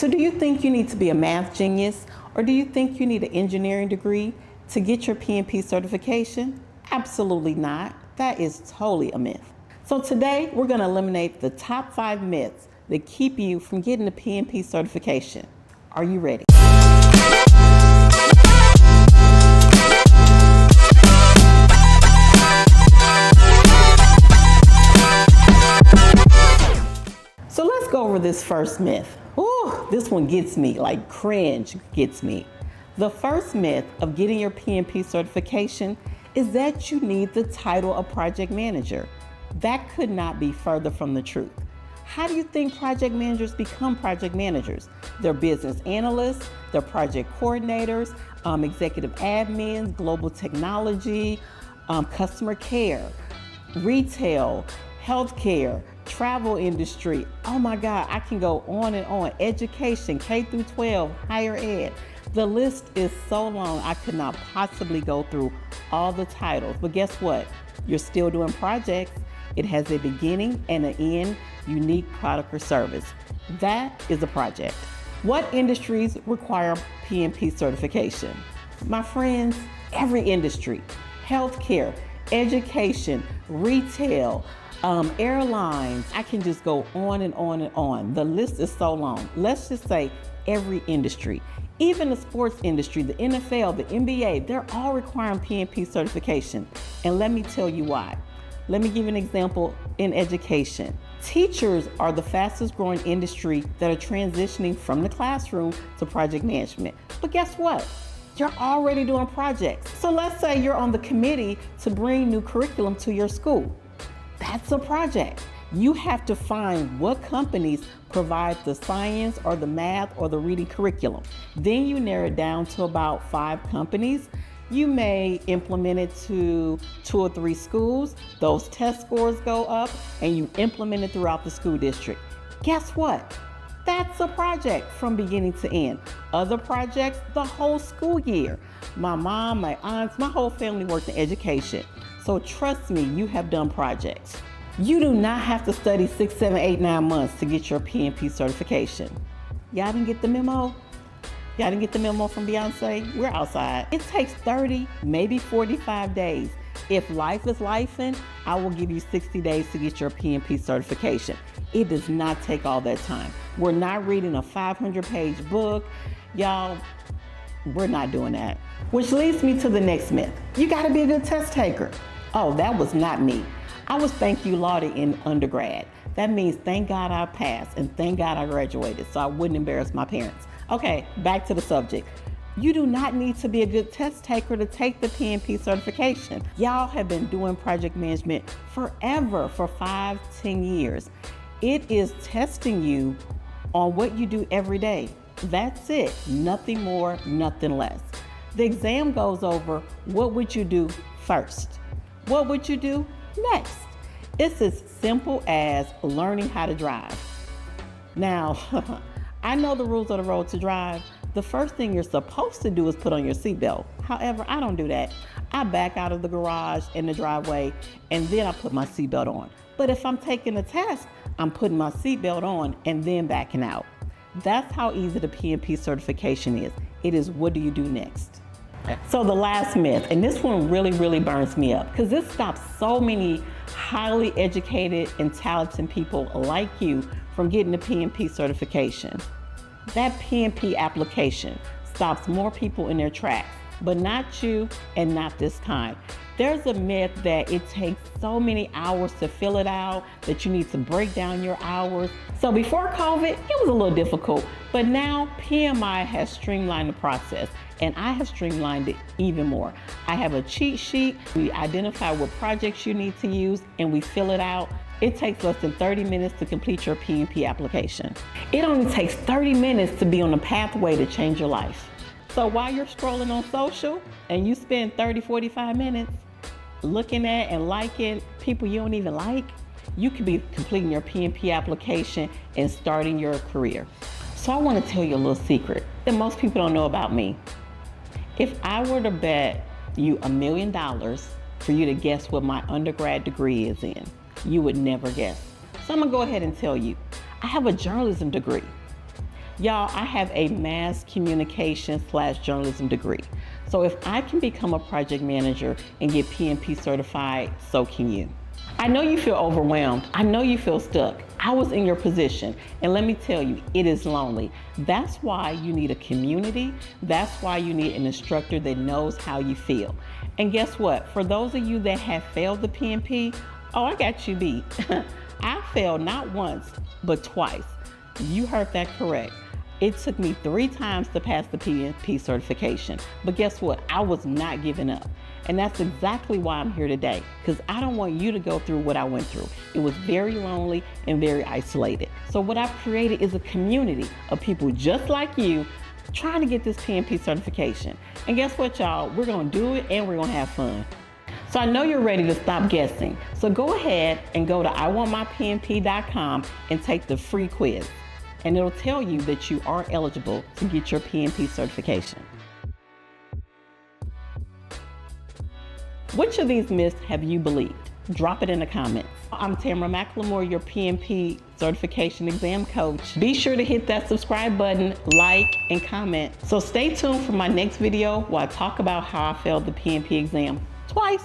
So do you think you need to be a math genius, or do you think you need an engineering degree to get your PMP certification? Absolutely not. That is totally a myth. So today we're going to eliminate the top 5 myths that keep you from getting the PMP certification. Are you ready? So let's go over this first myth. Ooh, this one gets me, like cringe gets me. The first myth of getting your PMP certification is that you need the title of project manager. That could not be further from the truth. How do you think project managers become project managers? They're business analysts, they're project coordinators, executive admins, global technology, customer care, retail, healthcare, travel industry. Oh my God, I can go on and on. Education, K through 12, higher ed. The list is so long, I could not possibly go through all the titles. But guess what? You're still doing projects. It has a beginning and an end, unique product or service. That is a project. What industries require PMP certification? My friends, every industry: healthcare, education, retail, airlines. I can just go on and on and on. The list is so long. Let's just say every industry. Even the sports industry, the NFL, the NBA, they're all requiring PMP certification. And let me tell you why. Let me give you an example in education. Teachers are the fastest growing industry that are transitioning from the classroom to project management. But guess what? You're already doing projects. So let's say you're on the committee to bring new curriculum to your school. That's a project. You have to find what companies provide the science or the math or the reading curriculum. Then you narrow it down to about 5 companies. You may implement it to 2 or 3 schools. Those test scores go up and you implement it throughout the school district. Guess what? That's a project from beginning to end. Other projects, the whole school year. My mom, my aunts, my whole family works in education. So trust me, you have done projects. You do not have to study 6, 7, 8, 9 months to get your PMP certification. Y'all didn't get the memo? Y'all didn't get the memo from Beyonce? We're outside. It takes 30, maybe 45 days. If life is lifing, I will give you 60 days to get your PMP certification. It does not take all that time. We're not reading a 500-page book. Y'all, we're not doing that. Which leads me to the next myth. You gotta be a good test taker. Oh, that was not me. I was thank you lauded in undergrad. That means thank God I passed and thank God I graduated so I wouldn't embarrass my parents. Okay, back to the subject. You do not need to be a good test taker to take the PMP certification. Y'all have been doing project management forever, for 5, 10 years. It is testing you on what you do every day. That's it, nothing more, nothing less. The exam goes over what would you do first. What would you do next? It's as simple as learning how to drive. Now, I know the rules of the road to drive. The first thing you're supposed to do is put on your seatbelt. However, I don't do that. I back out of the garage in the driveway and then I put my seatbelt on. But if I'm taking a test, I'm putting my seatbelt on and then backing out. That's how easy the PMP certification is. It is what do you do next? So the last myth, and this one really burns me up because this stops so many highly educated and talented people like you from getting the PMP certification. That PMP application stops more people in their tracks, but not you and not this time. There's a myth that it takes so many hours to fill it out that you need to break down your hours. So before COVID, it was a little difficult, but now PMI has streamlined the process and I have streamlined it even more. I have a cheat sheet. We identify what projects you need to use and we fill it out. It takes less than 30 minutes to complete your PMP application. It only takes 30 minutes to be on a pathway to change your life. So while you're scrolling on social and you spend 30, 45 minutes looking at and liking people you don't even like, you could be completing your PMP application and starting your career. So I want to tell you a little secret that most people don't know about me. If I were to bet you $1 million for you to guess what my undergrad degree is in, you would never guess. So I'm gonna go ahead and tell you, I have a journalism degree. Y'all, I have a mass communication / journalism degree. So if I can become a project manager and get PMP certified, so can you. I know you feel overwhelmed. I know you feel stuck. I was in your position, and let me tell you, it is lonely. That's why you need a community. That's why you need an instructor that knows how you feel. And guess what? For those of you that have failed the PMP, oh, I got you beat. I failed not once, but twice. You heard that correct. It took me 3 times to pass the PMP certification. But guess what? I was not giving up. And that's exactly why I'm here today, because I don't want you to go through what I went through. It was very lonely and very isolated. So what I've created is a community of people just like you trying to get this PMP certification. And guess what, y'all? We're gonna do it and we're gonna have fun. So I know you're ready to stop guessing. So go ahead and go to iwantmypmp.com and take the free quiz. And it'll tell you that you are eligible to get your PMP certification. Which of these myths have you believed? Drop it in the comments. I'm Tamara McLemore, your PMP certification exam coach. Be sure to hit that subscribe button, like, and comment. So stay tuned for my next video where I talk about how I failed the PMP exam twice.